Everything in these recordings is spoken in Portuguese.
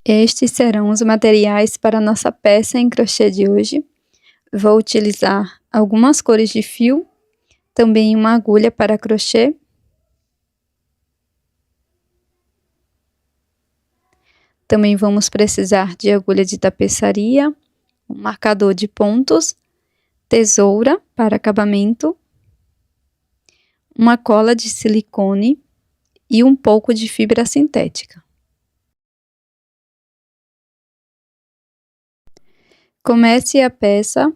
Estes serão os materiais para nossa peça em crochê de hoje. Vou utilizar algumas cores de fio, também uma agulha para crochê. Também vamos precisar de agulha de tapeçaria, um marcador de pontos, tesoura para acabamento, uma cola de silicone e um pouco de fibra sintética. Comece a peça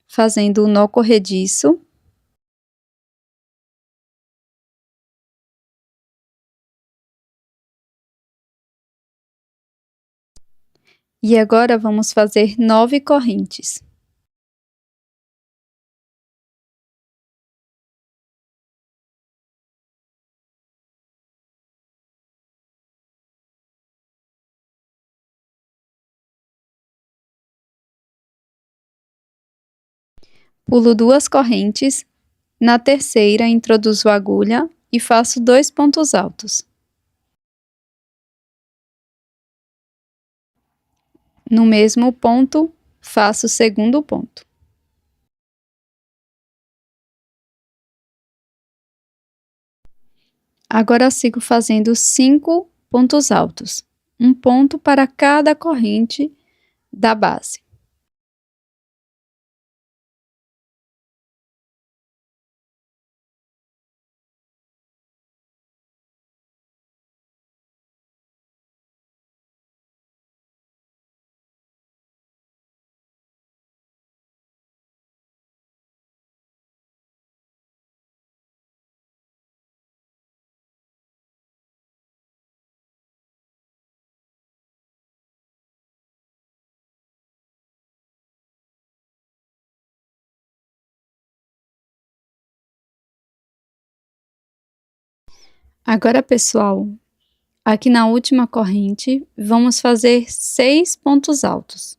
fazendo o nó corrediço. E agora vamos fazer 9 correntes. Pulo 2 correntes, na terceira introduzo a agulha e faço 2 pontos altos. No mesmo ponto, faço o segundo ponto. Agora sigo fazendo 5 pontos altos, um ponto para cada corrente da base. Agora, pessoal, aqui na última corrente, vamos fazer 6 pontos altos.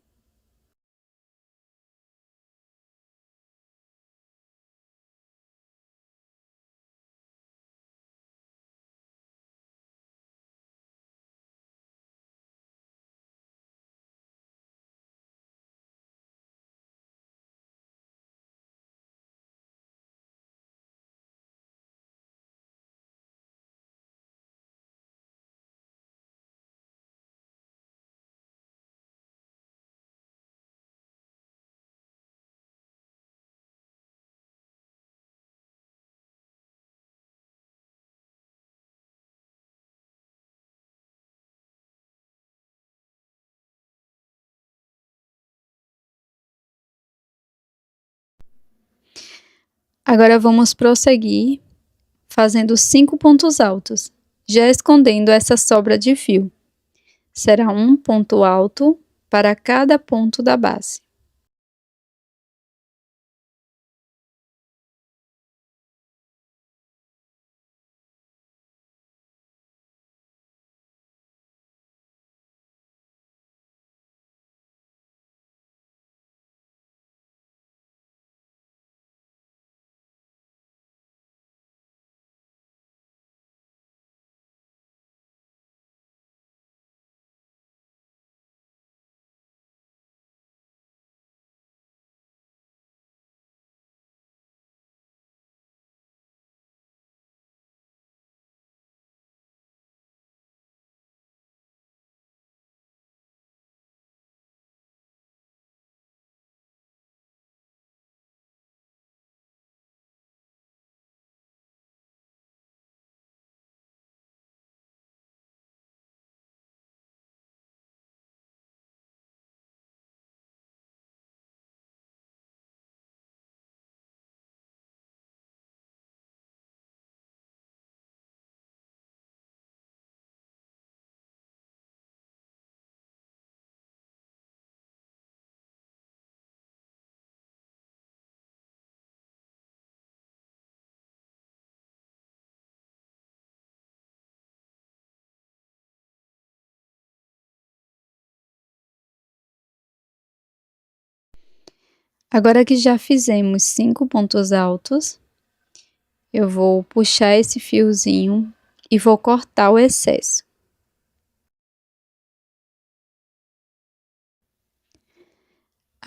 Agora vamos prosseguir fazendo 5 pontos altos, já escondendo essa sobra de fio. Será um ponto alto para cada ponto da base. Agora que já fizemos 5 pontos altos, eu vou puxar esse fiozinho e vou cortar o excesso.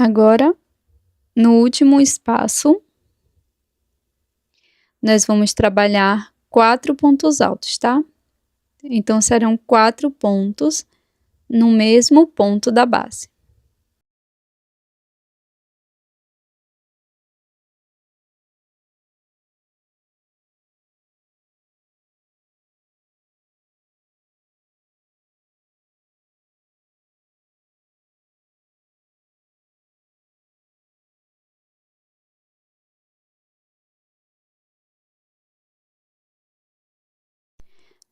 Agora, no último espaço, nós vamos trabalhar 4 pontos altos, tá? Então, serão 4 pontos no mesmo ponto da base.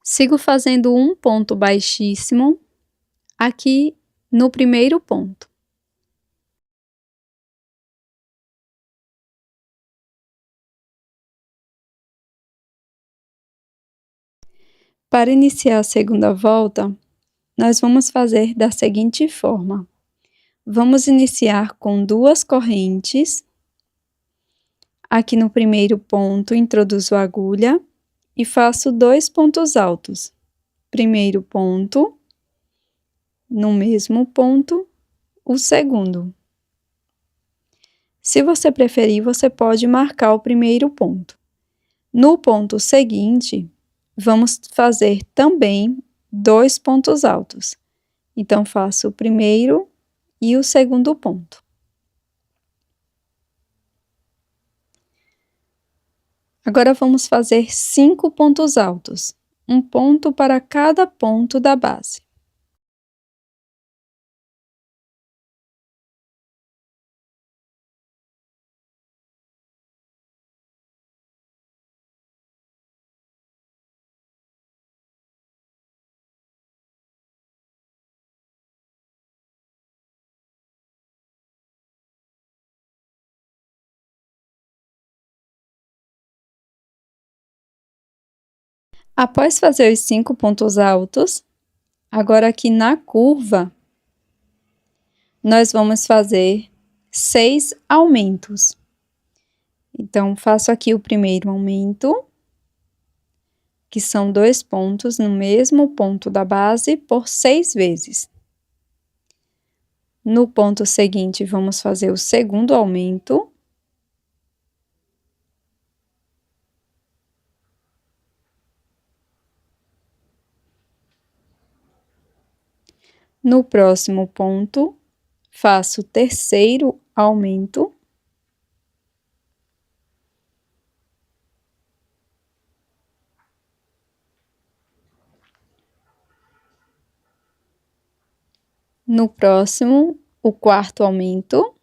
Sigo fazendo um ponto baixíssimo aqui no primeiro ponto. Para iniciar a segunda volta, nós vamos fazer da seguinte forma. Vamos iniciar com 2 correntes. Aqui no primeiro ponto, introduzo a agulha e faço 2 pontos altos. Primeiro ponto, no mesmo ponto, o segundo. Se você preferir, você pode marcar o primeiro ponto. No ponto seguinte, vamos fazer também 2 pontos altos. Então, faço o primeiro e o segundo ponto. Agora, vamos fazer 5 pontos altos, um ponto para cada ponto da base. Após fazer os 5 pontos altos, agora aqui na curva, nós vamos fazer 6 aumentos. Então, faço aqui o primeiro aumento, que são 2 pontos no mesmo ponto da base por 6 vezes. No ponto seguinte, vamos fazer o segundo aumento. No próximo ponto, faço o terceiro aumento. No próximo, o quarto aumento.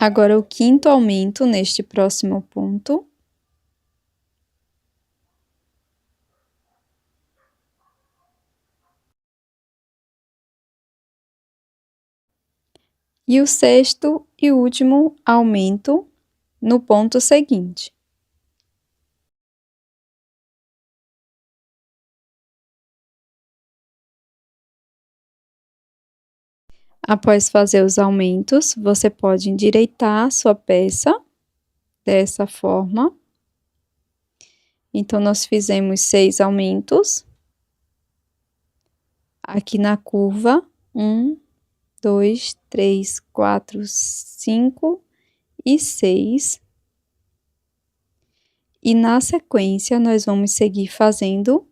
Agora, o quinto aumento neste próximo ponto. E o sexto e último aumento no ponto seguinte. Após fazer os aumentos, você pode endireitar sua peça dessa forma. Então, nós fizemos 6 aumentos. Aqui na curva, 1, 2, 3, 4, 5 e 6. E na sequência, nós vamos seguir fazendo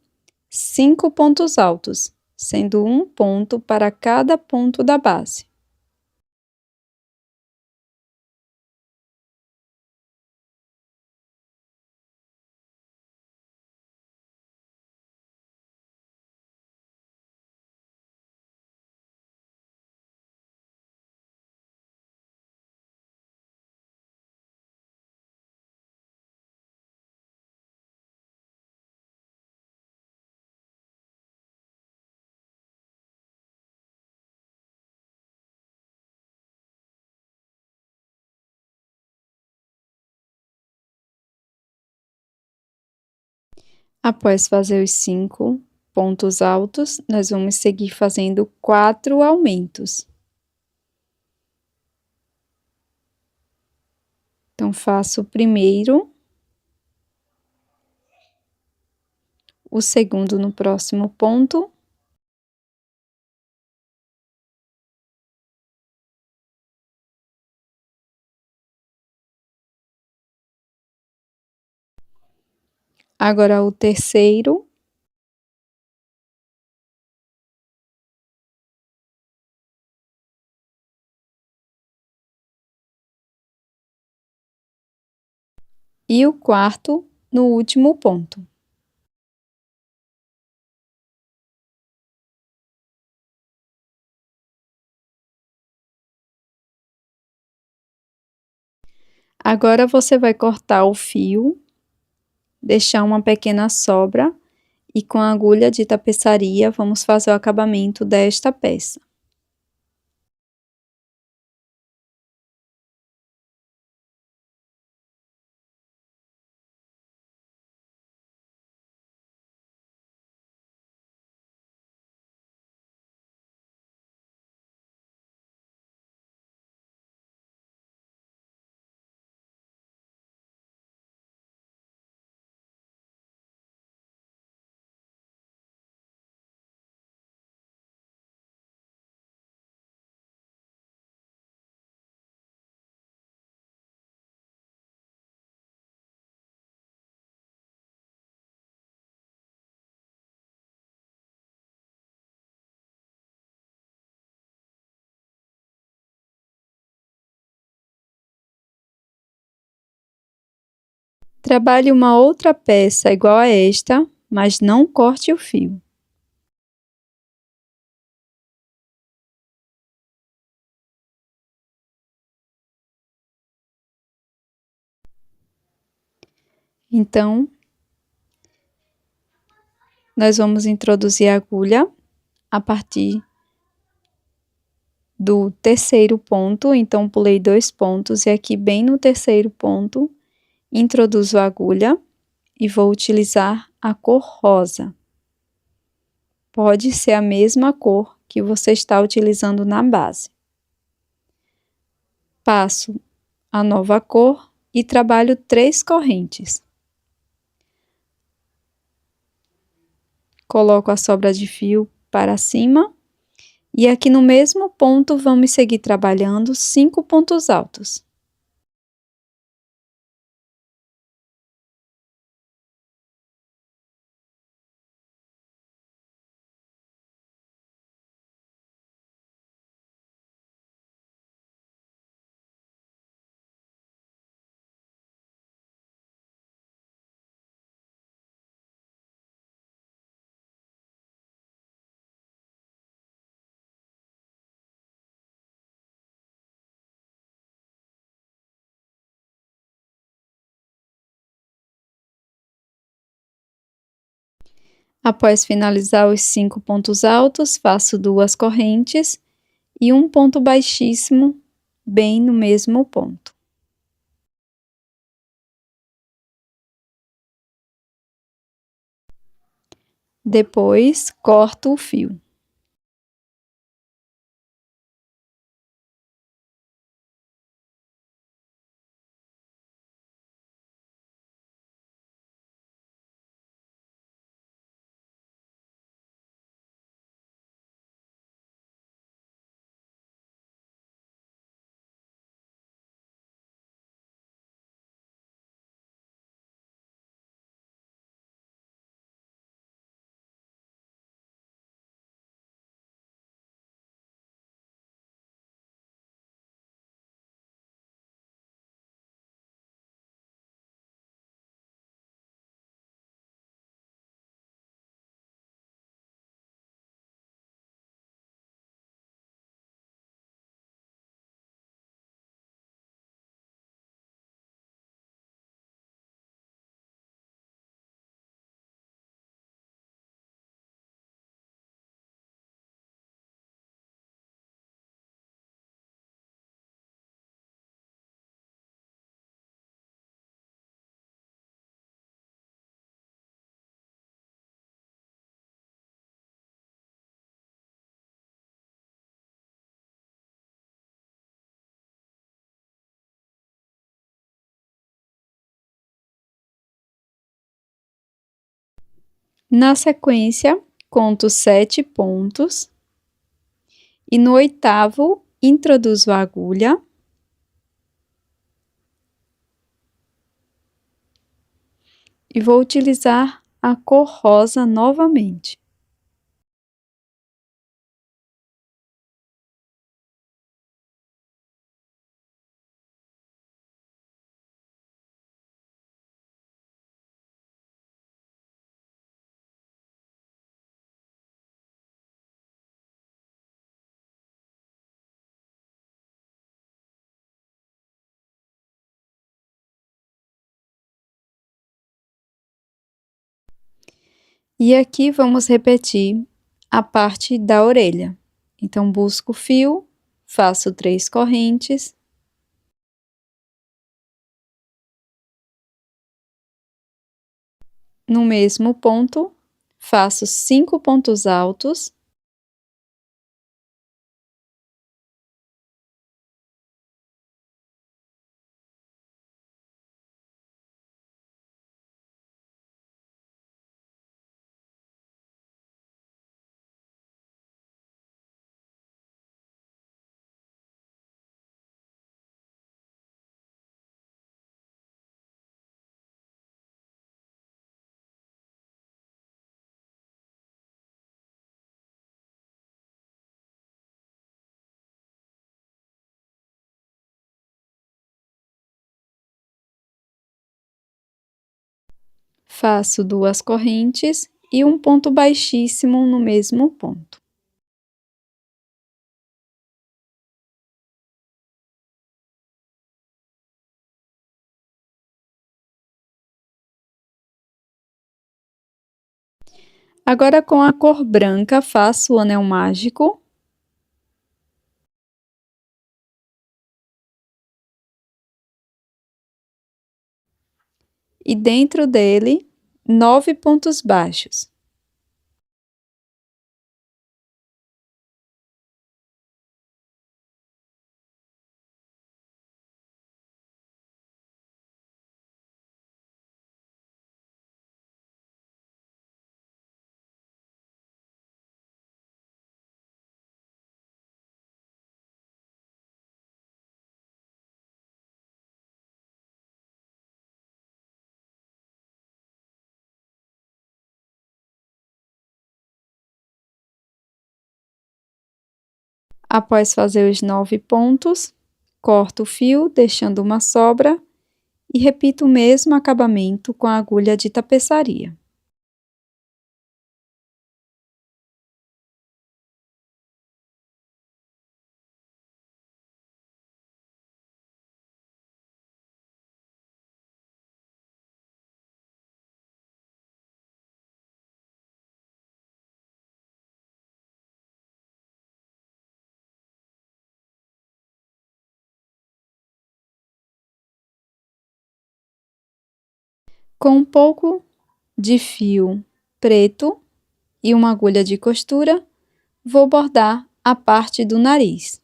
5 pontos altos, sendo um ponto para cada ponto da base. Após fazer os 5 pontos altos, nós vamos seguir fazendo 4 aumentos. Então, faço o primeiro o segundo no próximo ponto. Agora o terceiro. E o quarto no último ponto. Agora você vai cortar o fio, deixar uma pequena sobra e com a agulha de tapeçaria vamos fazer o acabamento desta peça. Trabalhe uma outra peça igual a esta, mas não corte o fio. Então, nós vamos introduzir a agulha a partir do terceiro ponto, então pulei 2 pontos e aqui bem no terceiro ponto, introduzo a agulha e vou utilizar a cor rosa. Pode ser a mesma cor que você está utilizando na base. Passo a nova cor e trabalho 3 correntes. Coloco a sobra de fio para cima e aqui no mesmo ponto vamos seguir trabalhando 5 pontos altos. Após finalizar os 5 pontos altos, faço 2 correntes e um ponto baixíssimo bem no mesmo ponto. Depois, corto o fio. Na sequência, conto 7 pontos e no 8º introduzo a agulha e vou utilizar a cor rosa novamente. E aqui vamos repetir a parte da orelha. Então, busco o fio, faço 3 correntes. No mesmo ponto, faço 5 pontos altos. Faço 2 correntes e um ponto baixíssimo no mesmo ponto. Agora, com a cor branca, faço o anel mágico. E dentro dele, 9 pontos baixos. Após fazer os 9 pontos, corto o fio, deixando uma sobra, e repito o mesmo acabamento com a agulha de tapeçaria. Com um pouco de fio preto e uma agulha de costura, vou bordar a parte do nariz.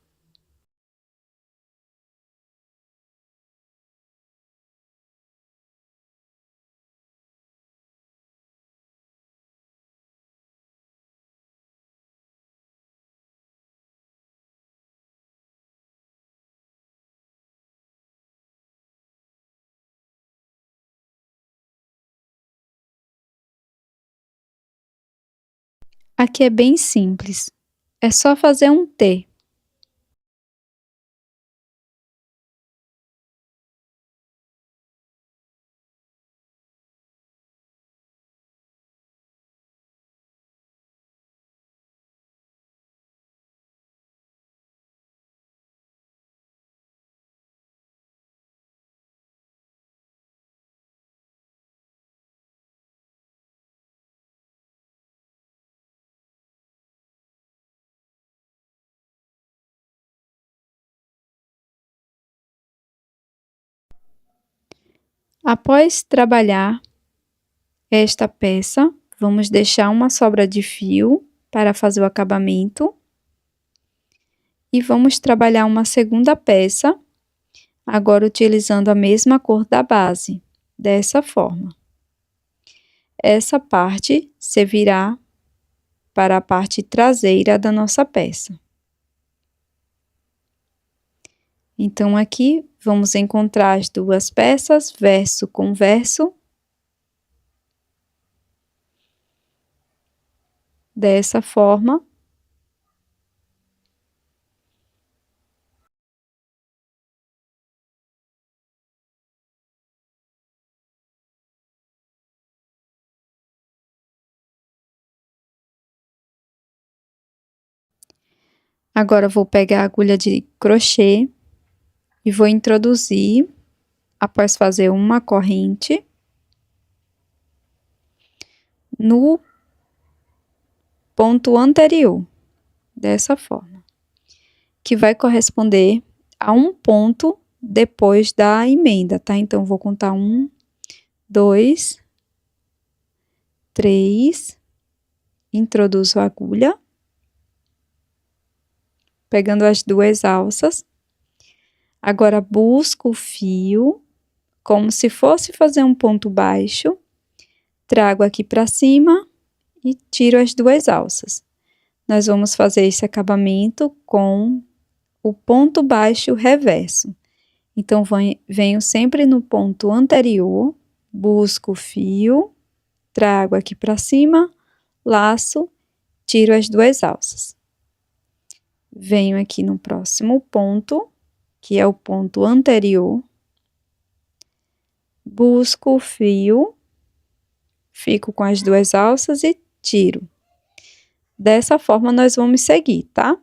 Aqui é bem simples, é só fazer um T. Após trabalhar esta peça, vamos deixar uma sobra de fio para fazer o acabamento. E vamos trabalhar uma segunda peça, agora utilizando a mesma cor da base, dessa forma. essa parte servirá para a parte traseira da nossa peça. Então, aqui, vamos encontrar as duas peças, verso com verso. Dessa forma. Agora, vou pegar a agulha de crochê e vou introduzir, após fazer uma corrente, no ponto anterior, dessa forma, que vai corresponder a um ponto depois da emenda, tá? Então, vou contar 1, 2, 3, introduzo a agulha, pegando as duas alças. Agora, busco o fio, como se fosse fazer um ponto baixo, trago aqui para cima e tiro as duas alças. Nós vamos fazer esse acabamento com o ponto baixo reverso. Então, venho sempre no ponto anterior, busco o fio, trago aqui para cima, laço, tiro as duas alças. Venho aqui no próximo ponto, que é o ponto anterior, busco o fio, fico com as duas alças e tiro. Dessa forma, nós vamos seguir, tá?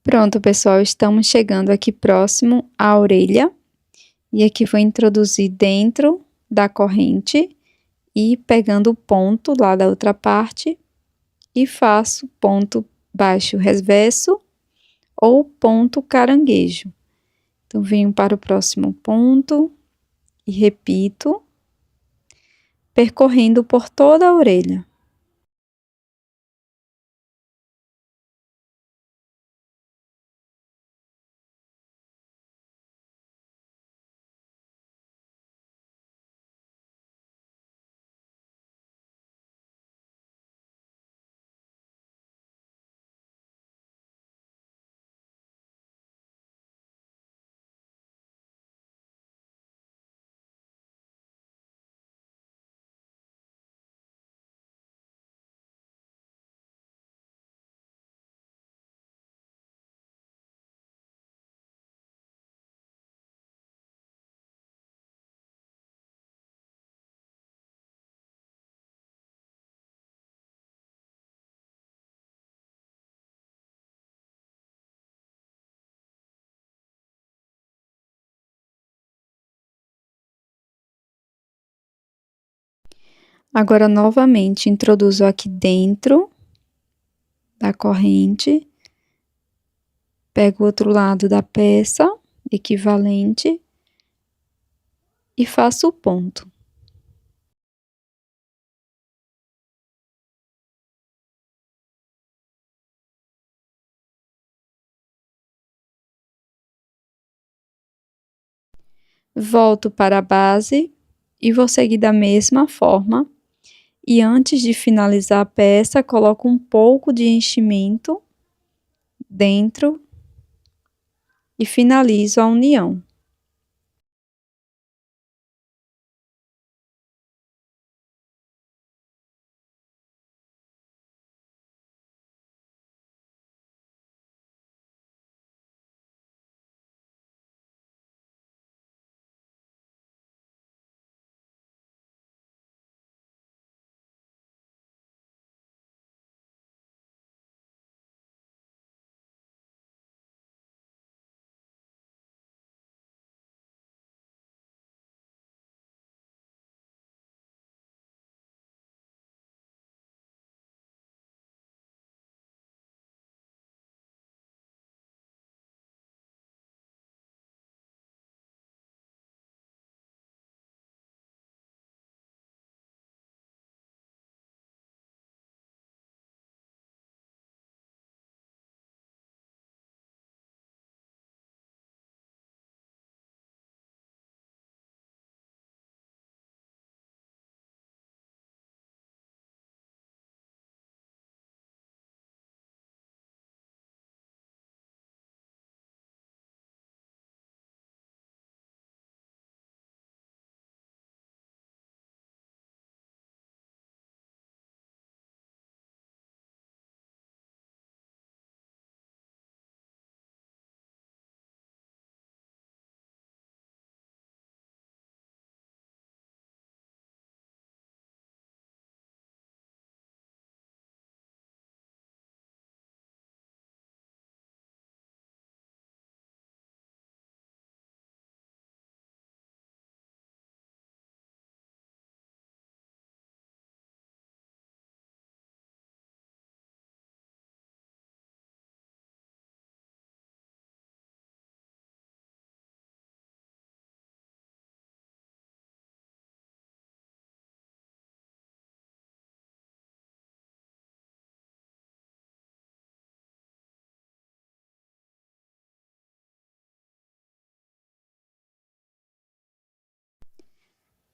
Pronto, pessoal, estamos chegando aqui próximo à orelha. E aqui vou introduzir dentro da corrente e pegando o ponto lá da outra parte e faço ponto baixo reverso ou ponto caranguejo. Então, venho para o próximo ponto e repito, percorrendo por toda a orelha. Agora, novamente, introduzo aqui dentro da corrente, pego o outro lado da peça, equivalente, e faço o ponto. Volto para a base e vou seguir da mesma forma. E antes de finalizar a peça, coloco um pouco de enchimento dentro e finalizo a união.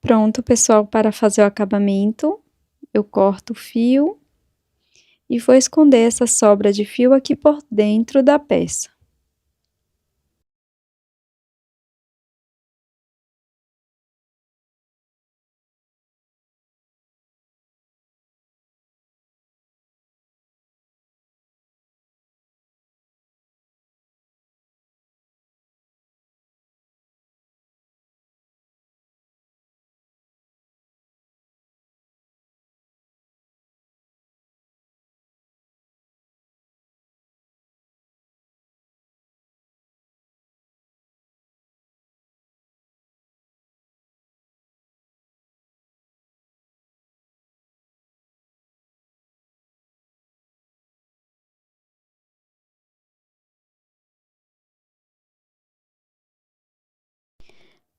Pronto, pessoal, para fazer o acabamento, eu corto o fio e vou esconder essa sobra de fio aqui por dentro da peça.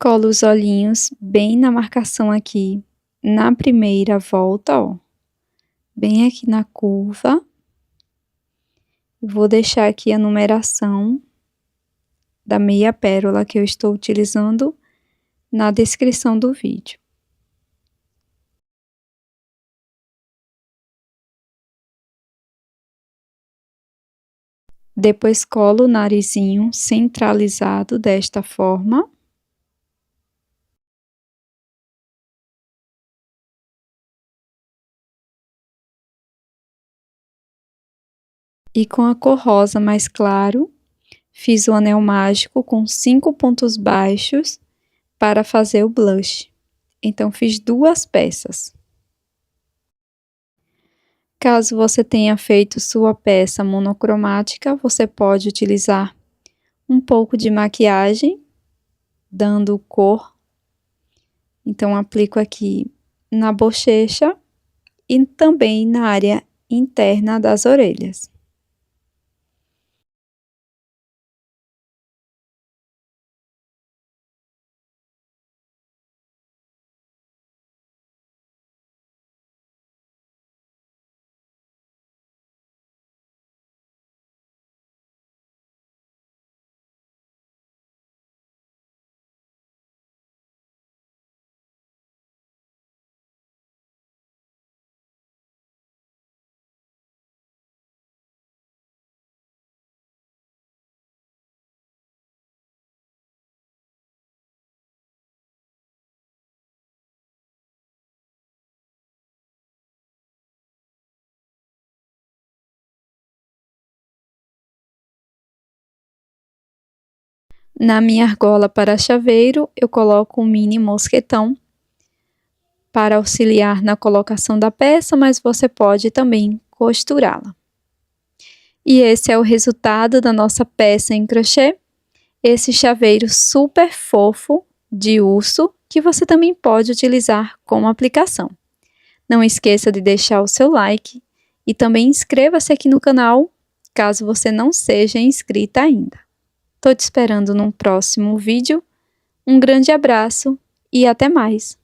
Colo os olhinhos bem na marcação aqui, na primeira volta, ó. Bem aqui na curva. Vou deixar aqui a numeração da meia pérola que eu estou utilizando na descrição do vídeo. Depois colo o narizinho centralizado desta forma. E com a cor rosa mais claro, fiz o anel mágico com 5 pontos baixos para fazer o blush. Então, fiz 2 peças. Caso você tenha feito sua peça monocromática, você pode utilizar um pouco de maquiagem, dando cor. Então, aplico aqui na bochecha e também na área interna das orelhas. Na minha argola para chaveiro, eu coloco um mini mosquetão para auxiliar na colocação da peça, mas você pode também costurá-la. E esse é o resultado da nossa peça em crochê. Esse chaveiro super fofo de urso, que você também pode utilizar como aplicação. Não esqueça de deixar o seu like e também inscreva-se aqui no canal, caso você não seja inscrita ainda. Tô te esperando num próximo vídeo. Um grande abraço e até mais!